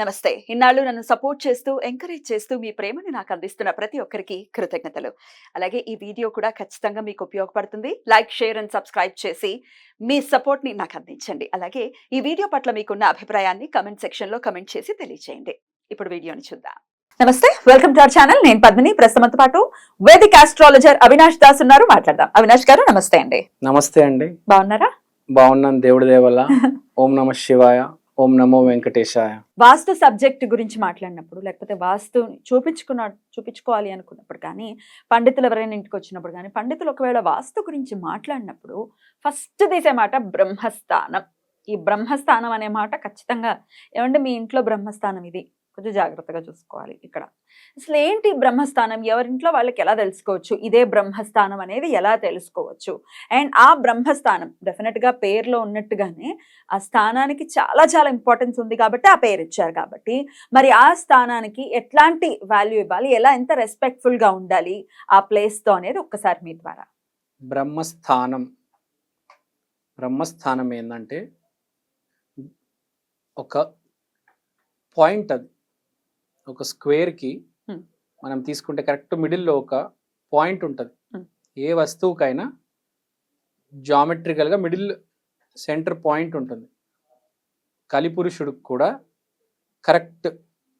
నమస్తే. ఇన్నాళ్ళు నన్ను సపోర్ట్ చేస్తూ, ఎంకరేజ్ చేస్తూ మీ ప్రేమని నాకు అందిస్తున్న ప్రతి ఒక్కరికి కృతజ్ఞతలు. అలాగే ఈ వీడియో కూడా ఖచ్చితంగా మీకు ఉపయోగపడుతుంది. లైక్, షేర్ అండ్ సబ్స్క్రైబ్ చేసి మీ సపోర్ట్‌ని నాకు అందించండి. అలాగే ఈ వీడియో పట్ల మీకున్న అభిప్రాయాన్ని కామెంట్ సెక్షన్‌లో కామెంట్ చేసి తెలియజేయండి. ఇప్పుడు వీడియోని చూద్దాం. నమస్తే, వెల్కమ్ టు అవర్ ఛానల్. నేను పద్మిని. ప్రస్తుతంతో పాటు వేదిక్ ఆస్ట్రాలజర్ అవినాష్ దాస్ ఉన్నారు. మాట్లాడదాం. అవినాష్ గారు నమస్తే అండి. నమస్తే అండి. బాగున్నారా? బాగున్నాను, దేవుడి దయ వల్ల. ఓం నమ శివాయ, ఓం నమో వెంకటేశాయ. వాస్తు సబ్జెక్ట్ గురించి మాట్లాడినప్పుడు, లేకపోతే వాస్తు చూపించుకోవాలి అనుకున్నప్పుడు కానీ, పండితులు ఎవరైనా ఇంటికి వచ్చినప్పుడు కానీ, పండితులు ఒకవేళ వాస్తు గురించి మాట్లాడినప్పుడు ఫస్ట్ తీసే మాట బ్రహ్మస్థానం. ఈ బ్రహ్మస్థానం అనే మాట ఖచ్చితంగా, ఏమంటే మీ ఇంట్లో బ్రహ్మస్థానం ఇది, కొంచెం జాగ్రత్తగా చూసుకోవాలి. ఇక్కడ అసలు ఏంటి బ్రహ్మస్థానం, ఎవరింట్లో వాళ్ళకి ఎలా తెలుసుకోవచ్చు, ఇదే బ్రహ్మస్థానం అనేది ఎలా తెలుసుకోవచ్చు? అండ్ ఆ బ్రహ్మస్థానం డెఫినెట్ గా పేరులో ఉన్నట్టుగానే ఆ స్థానానికి చాలా చాలా ఇంపార్టెన్స్ ఉంది కాబట్టి ఆ పేరు ఇచ్చారు. కాబట్టి మరి ఆ స్థానానికి ఎట్లాంటి వాల్యూ ఇవ్వాలి, ఎలా ఎంత రెస్పెక్ట్ఫుల్ గా ఉండాలి ఆ ప్లేస్ తో అనేది ఒక్కసారి మీ ద్వారా. బ్రహ్మస్థానం ఏంటంటే ఒక పాయింట్, అది ఒక స్క్వేర్కి మనం తీసుకుంటే కరెక్ట్ మిడిల్లో ఒక పాయింట్ ఉంటుంది. ఏ వస్తువుకైనా జామెట్రికల్గా మిడిల్ సెంటర్ పాయింట్ ఉంటుంది. కలిపురుషుడికి కూడా కరెక్ట్,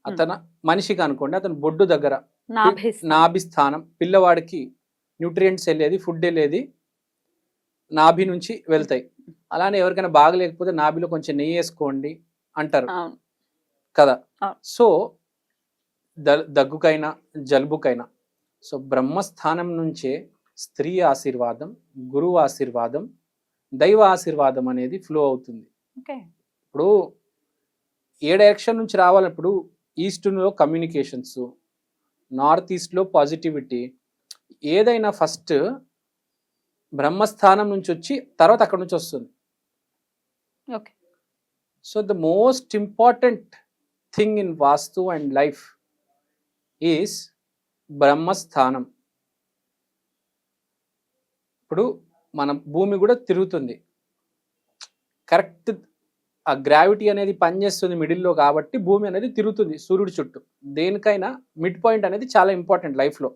అతను మనిషికి అనుకోండి, అతను బొడ్డు దగ్గర నాభి స్థానం, పిల్లవాడికి న్యూట్రియంట్స్ వెళ్ళేది, ఫుడ్ వెళ్ళేది నాభి నుంచి వెళ్తాయి. అలానే ఎవరికైనా బాగలేకపోతే నాభిలో కొంచెం నెయ్యి వేసుకోండి అంటారు కదా. సో దగ్గుకైనా జలుబుకైనా, సో బ్రహ్మస్థానం నుంచే స్త్రీ ఆశీర్వాదం, గురువు ఆశీర్వాదం, దైవ ఆశీర్వాదం అనేది ఫ్లో అవుతుంది. ఇప్పుడు ఏ డైరెక్షన్ నుంచి రావాలప్పుడు ఈస్ట్లో కమ్యూనికేషన్స్, నార్త్ ఈస్ట్లో పాజిటివిటీ, ఏదైనా ఫస్ట్ బ్రహ్మస్థానం నుంచి వచ్చి తర్వాత అక్కడ నుంచి వస్తుంది. So the most important thing in vastu and life is బ్రహ్మస్థానం. ఇప్పుడు మన భూమి కూడా తిరుగుతుంది, కరెక్ట్ ఆ గ్రావిటీ అనేది పనిచేస్తుంది మిడిల్లో, కాబట్టి భూమి అనేది తిరుగుతుంది సూర్యుడి చుట్టూ. దేనికైనా మిడ్ పాయింట్ అనేది చాలా ఇంపార్టెంట్ లైఫ్లో.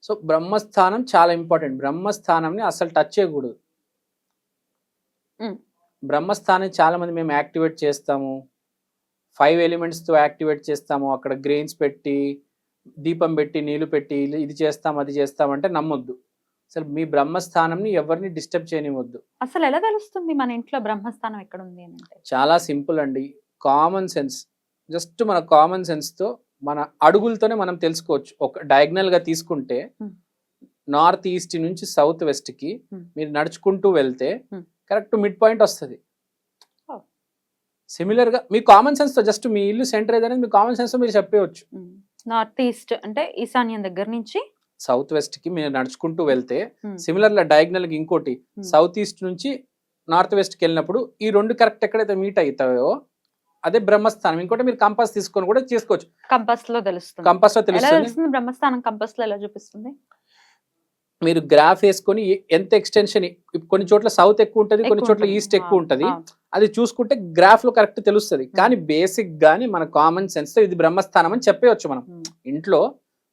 సో బ్రహ్మస్థానం చాలా ఇంపార్టెంట్. బ్రహ్మస్థానంని అసలు టచ్ చేయకూడదు. బ్రహ్మస్థానం చాలా మంది మేము యాక్టివేట్ చేస్తాము, 5 ఎలిమెంట్స్తో యాక్టివేట్ చేస్తాము, అక్కడ గ్రెయిన్స్ పెట్టి, దీపం పెట్టి, నీళ్లు పెట్టి, ఇది చేస్తాం అది చేస్తామంటే నమ్మొద్దు. అసలు మీ బ్రహ్మస్థానంని ఎవరిని డిస్టర్బ్ చేయనివ్వద్దు. అసలు ఎలా తెలుస్తుంది మన ఇంట్లో బ్రహ్మస్థానం ఎక్కడ ఉంది అంటే? చాలా సింపుల్ అండి, కామన్ సెన్స్. జస్ట్ మన కామన్ సెన్స్తో, మన అడుగులతోనే మనం తెలుసుకోవచ్చు. ఒక డయాగ్నల్గా తీసుకుంటే నార్త్ ఈస్ట్ నుంచి సౌత్ వెస్ట్కి మీరు నడుచుకుంటూ వెళ్తే కరెక్ట్ మిడ్ పాయింట్ వస్తుంది. సిమిలర్గా మీ కామన్ సెన్స్తో, జస్ట్ మీ ఇల్లు సెంటర్ ఏదనేది మీ కామన్ సెన్స్తో మీరు చెప్పవచ్చు. నార్త్ ఈస్ట్ అంటే ఈశాన్యం దగ్గర నుంచి సౌత్ వెస్ట్ కి మీరు నడుచుకుంటూ వెళ్తే, సిమిలర్గా డయాగ్నల్ గా ఇంకోటి సౌత్ ఈస్ట్ నుంచి నార్త్ వెస్ట్ కి వెళ్ళినప్పుడు ఈ రెండు కరెక్ట్ ఎక్కడైతే మీట్ అవుతాయో అదే బ్రహ్మస్థానం. ఇంకోటి మీరు కంపాస్ తీసుకొని కూడా చేసుకోవచ్చు. కంపాస్ లో తెలుస్తుంది. కంపాస్ లో తెలుస్తుంది బ్రహ్మస్థానం. కంపాస్ లో ఎలా చూపిస్తుంది? మీరు గ్రాఫ్ వేసుకొని ఎంత ఎక్స్టెన్షన్, కొన్ని చోట్ల సౌత్ ఎక్కువ ఉంటుంది, కొన్ని చోట్ల ఈస్ట్ ఎక్కువ ఉంటుంది, అది చూసుకుంటే గ్రాఫ్ లో కరెక్ట్ తెలుస్తుంది. కానీ బేసిక్ గానీ మన కామన్ సెన్స్ తో ఇది బ్రహ్మస్థానం అని చెప్పవచ్చు. మనం ఇంట్లో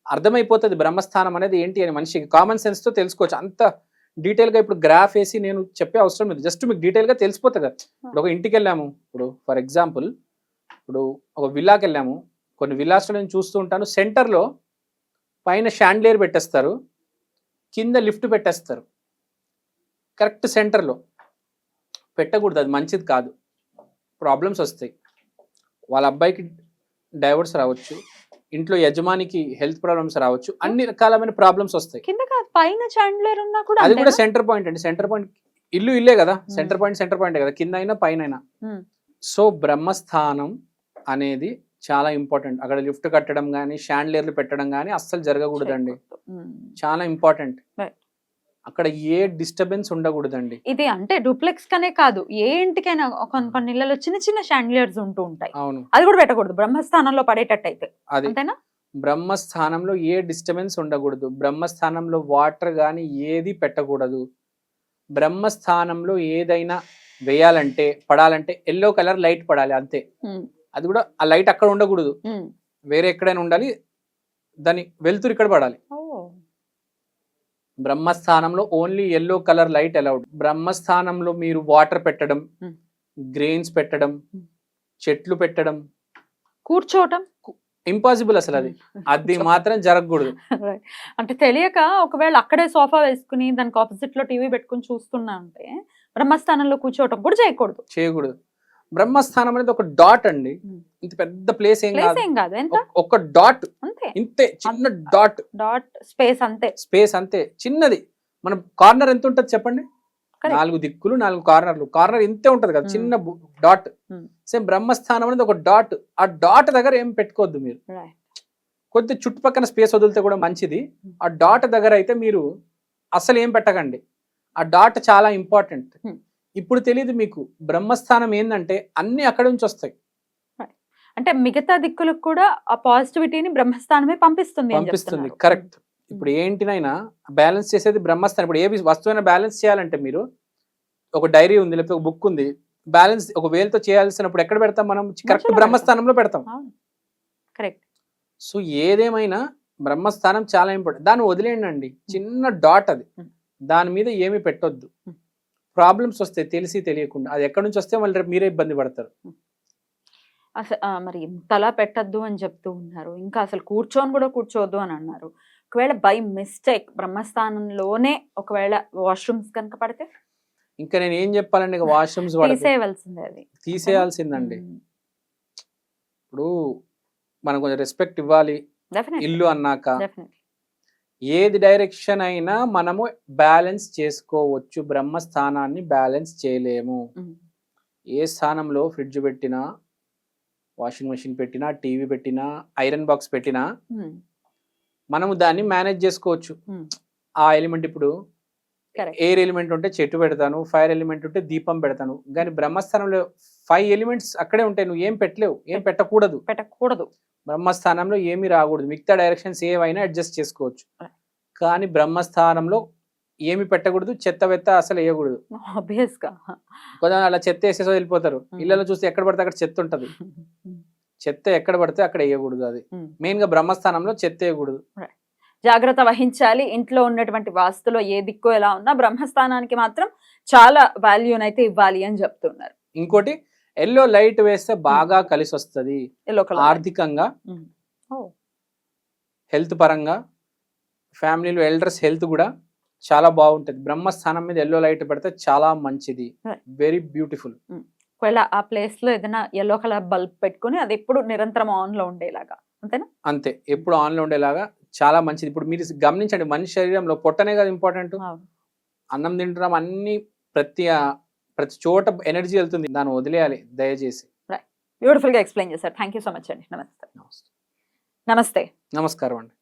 అర్థమైపోతుంది బ్రహ్మస్థానం అనేది ఏంటి అని, మనిషికి కామన్ సెన్స్ తో తెలుసుకోవచ్చు. అంత డీటెయిల్ గా ఇప్పుడు గ్రాఫ్ వేసి నేను చెప్పే అవసరం లేదు, జస్ట్ మీకు డీటెయిల్ గా తెలిసిపోతుంది కదా. ఇప్పుడు ఒక ఇంటికి వెళ్ళాము, ఇప్పుడు ఫర్ ఎగ్జాంపుల్ ఇప్పుడు ఒక విల్లాకి వెళ్ళాము, కొన్ని విల్లాస్లో నేను చూస్తూ ఉంటాను, సెంటర్లో పైన షాండ్లియర్ పెట్టేస్తారు, కింద లిఫ్ట్ పెట్టేస్తారు. కరెక్ట్ సెంటర్లో పెట్టకూడదు, అది మంచిది కాదు, ప్రాబ్లమ్స్ వస్తాయి. వాళ్ళ అబ్బాయికి డైవర్స్ రావచ్చు, ఇంట్లో యజమానికి హెల్త్ ప్రాబ్లమ్స్ రావచ్చు, అన్ని రకాలమైన ప్రాబ్లమ్స్ వస్తాయి. పైన చాండ్లియర్ ఉన్నా కూడా అది కూడా సెంటర్ పాయింట్ అండి. సెంటర్ పాయింట్ ఇల్లే కదా, సెంటర్ పాయింట్ కదా, కింద అయినా పైన అయినా. సో బ్రహ్మస్థానం అనేది చాలా ఇంపార్టెంట్. అక్కడ లిఫ్ట్ కట్టడం కానీ, షాండ్లియర్లు పెట్టడం కానీ అస్సలు జరగకూడదండి. చాలా ఇంపార్టెంట్. అక్కడ ఏ డిస్టర్బెన్స్ ఉండకూడదండి. ఇది అంటే డూప్లెక్స్ కనే కాదు, ఏ ఇంటికైనా కొన్ని ఇళ్లలో చిన్న చిన్న షాండ్లియర్స్ ఉంటూ ఉంటాయి. అవును, అది కూడా పెట్టకూడదు బ్రహ్మస్థానంలో పడేటట్టు అయితే. అంతేనా? బ్రహ్మస్థానంలో ఏ డిస్టర్బెన్స్ ఉండకూడదు. బ్రహ్మస్థానంలో వాటర్ కానీ ఏది పెట్టకూడదు. బ్రహ్మస్థానంలో ఏదైనా వేయాలంటే పడాలంటే ఎల్లో కలర్ లైట్ పడాలి అంతే. అది కూడా ఆ లైట్ అక్కడ ఉండకూడదు, వేరే ఎక్కడైనా ఉండాలి, దాని వెలుతురు ఇక్కడ పడాలి. బ్రహ్మస్థానంలో only yellow colour light allowed. బ్రహ్మస్థానంలో మీరు వాటర్ పెట్టడం, గ్రెయిన్స్ పెట్టడం, చెట్లు పెట్టడం, కూర్చోవటం ఇంపాసిబుల్ అసలు. అది మాత్రం జరగకూడదు. అంటే తెలియక ఒకవేళ అక్కడే సోఫా వేసుకుని దానికి ఆపోజిట్ లో టీవీ పెట్టుకుని చూస్తున్నా అంటే బ్రహ్మస్థానంలో కూర్చోవటం కూడా చేయకూడదు. బ్రహ్మస్థానం అనేది ఒక డాట్ అండి, ఇంత పెద్ద ప్లేస్ ఏం కాదు, ఒక డాట్ ఇంతే, చిన్న డాట్ స్పేస్ అంతే, చిన్నది. మన కార్నర్ ఎంత ఉంటుంది చెప్పండి, 4 దిక్కులు 4 కార్నర్లు, కార్నర్ ఇంతే ఉంటది కదా, చిన్న డాట్. సేమ్ బ్రహ్మస్థానం అనేది ఒక డాట్. ఆ డాట్ దగ్గర ఏం పెట్టుకోవద్దు మీరు. కొద్ది చుట్టుపక్కల స్పేస్ వదిలితే కూడా మంచిది. ఆ డాట్ దగ్గర అయితే మీరు అసలు ఏం పెట్టకండి. ఆ డాట్ చాలా ఇంపార్టెంట్. ఇప్పుడు తెలియదు మీకు, బ్రహ్మస్థానం ఏంటంటే అన్ని అక్కడ నుంచి వస్తాయి. అంటే మిగతా దిక్కులకు కూడా ఆ పాజిటివిటీని బ్రహ్మస్థానమే పంపిస్తుంది. కరెక్ట్. ఇప్పుడు ఏంటినైనా బ్యాలెన్స్ చేసేది బ్రహ్మస్థానం. ఇప్పుడు ఏ వస్తువైనా బ్యాలెన్స్ చేయాలంటే మీరు ఒక డైరీ ఉంది, లేకపోతే ఒక బుక్ ఉంది, బ్యాలెన్స్ ఒక వేలుతో చేయాల్సినప్పుడు ఎక్కడ పెడతాం మనం? కరెక్ట్ బ్రహ్మస్థానంలో పెడతాం. కరెక్ట్. సో ఏదేమైనా బ్రహ్మస్థానం చాలా ఇంపార్టెంట్. దాన్ని వదిలేయండి, చిన్న డాట్ అది, దాని మీద ఏమి పెట్టొద్దు. ప్రాబ్లమ్స్ వస్తాయి తెలిసి తెలియకుండా. అది ఎక్కడి నుంచి వస్తే మళ్ళీ రేపు మీరే ఇబ్బంది పడతారు. అసలు మరి ఇంతలా పెట్టద్దు అని చెప్తూ ఉన్నారు, ఇంకా అసలు కూర్చొని కూడా కూర్చోవద్దు అని అన్నారు. ఒకవేళ బై మిస్టేక్ బ్రహ్మస్థానంలోనే ఒకవేళ వాష్రూమ్స్ కనుక పడితే ఇంకా నేను ఏం చెప్పాలండి, ఇక వాష్రూమ్స్ తీసేయవలసిందే, అది తీసేయాల్సిందండి. ఇప్పుడు మనం కొంచెం రెస్పెక్ట్ ఇవ్వాలి ఇల్లు అన్నాక. ఏది డైరెక్షన్ అయినా మనము బ్యాలెన్స్ చేసుకోవచ్చు, బ్రహ్మస్థానాన్ని బ్యాలెన్స్ చేయలేము. ఏ స్థానంలో ఫ్రిడ్జ్ పెట్టినా, వాషింగ్ మెషిన్ పెట్టినా, టీవీ పెట్టినా, ఐరన్ బాక్స్ పెట్టినా మనము దాన్ని మేనేజ్ చేసుకోవచ్చు. ఆ ఎలిమెంట్, ఇప్పుడు ఎయిర్ ఎలిమెంట్ ఉంటే చెట్టు పెడతాను, ఫైర్ ఎలిమెంట్ ఉంటే దీపం పెడతాను. కానీ బ్రహ్మస్థానంలో 5 ఎలిమెంట్స్ అక్కడే ఉంటాయి, నువ్వు ఏం పెట్టలేవు, ఏం పెట్టకూడదు. బ్రహ్మస్థానంలో ఏమీ రాకూడదు. మిగతా డైరెక్షన్స్ ఏవైనా అడ్జస్ట్ చేసుకోవచ్చు, కానీ బ్రహ్మస్థానంలో ఏమి పెట్టకూడదు, చెత్త వెత్త అసలు వేయకూడదు. కొంచెం అలా చెత్త వేసేసి వెళ్ళిపోతారు. ఇళ్ళలో చూస్తే ఎక్కడ పడితే అక్కడ చెత్త ఉంటది, చెత్త ఎక్కడ పడితే అక్కడ వేయకూడదు. అది మెయిన్ గా బ్రహ్మస్థానంలో చెత్త వేయకూడదు. జాగ్రత్త వహించాలి. ఇంట్లో ఉన్నటువంటి వాస్తులో ఏ దిక్కు ఎలా ఉన్నా బ్రహ్మస్థానానికి మాత్రం చాలా వాల్యూనైతే ఇవ్వాలి అని చెప్తున్నారు. ఇంకోటి, ఎల్లో లైట్ వేస్తే బాగా కలిసి వస్తుంది ఆర్థికంగా, హెల్త్ పరంగా, ఫ్యామిలీలో ఎల్డర్స్ హెల్త్ కూడా చాలా బాగుంటది. బ్రహ్మస్థానం మీద ఎల్లో లైట్ పెడితే చాలా మంచిది, వెరీ బ్యూటిఫుల్. ఒకవేళ ఆ ప్లేస్ లో ఏదైనా ఎల్లో కలర్ బల్బ్ పెట్టుకుని అది ఎప్పుడు నిరంతరం ఆన్ లో ఉండేలాగా, అంతేనా? అంతే, ఎప్పుడు ఆన్ లో ఉండేలాగా చాలా మంచిది. ఇప్పుడు మీరు గమనించండి, మనిషి శరీరంలో పొట్టనే కదా ఇంపార్టెంట్. అన్నం తింటున్నాం, అన్ని ప్రతి చోట ఎనర్జీ వెళ్తుంది, దాన్ని వదిలేయాలి దయచేసి. బ్యూటిఫుల్ గా ఎక్స్ప్లెయిన్ చేశారు. థ్యాంక్ యూ సో మచ్ అండి. నమస్తే. నమస్కారం అండి.